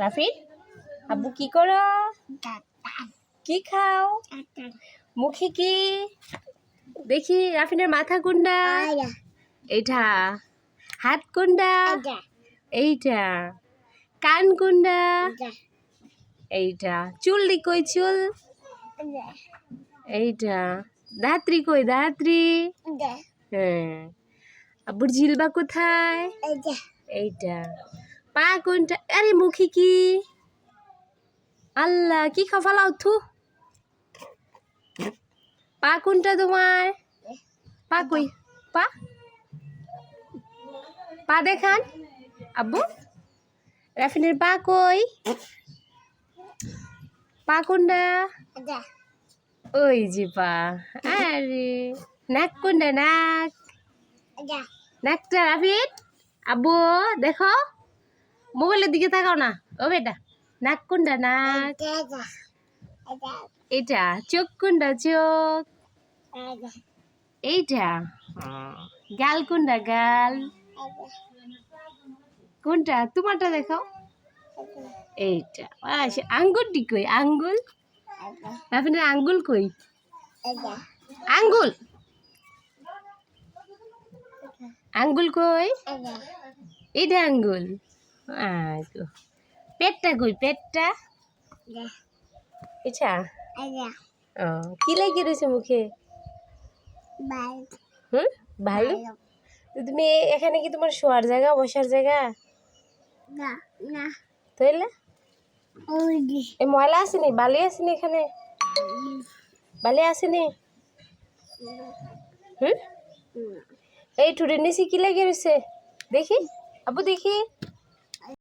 রাফিন আব্বু কি করো? কি খাও? মুখে কি দেখি? রাফিনের মাথা কোনটা? এইটা। হাত কোনটা? এইটা। কান কোনটা? এইটা। চুল কই চুল? এইটা। দাঁতরি কই দাঁতরি? হ্যাঁ। আব্বুর জিলবা কোথায়? এইটা। পা কোনটা? আরে মুখে কি? আল্লাহ কি খাফালাও থু। পা কোনটা তোমার? পা কই? পা পা দেখান আব্বু। রাফিনের পা কই? পা কোনটা? ওই যে পা। আরে নাক কোনটা? নাক নাকটা রাফিন আব্বু দেখো, মোবাইলের দিকে তাকাও না ও বেটা। নাক কোনটা? নাক এটা। চোখ কোনটা? চোখ এইটা। গাল কোনটা? গাল কোনটা? তোমারটা দেখাও। এইটা। আঙ্গুলটি কই? আঙ্গুল রাফিনের আঙ্গুল কই? আঙ্গুল আঙ্গুল কই? এইটা আঙ্গুল। পেটটা কই? পেটটা এটা। ও কি লাগিয়ে রয়েছে মুখে? ভালো। তুমি এখানে কি তোমার শোয়ার জায়গা, বসার জায়গা? তাইলে এই ময়লা আসেনি? বালি আসেনি এখানে? বালি আসেনি? এই টুরের নিচে কি লাগিয়ে রয়েছে দেখি আব্বু দেখি।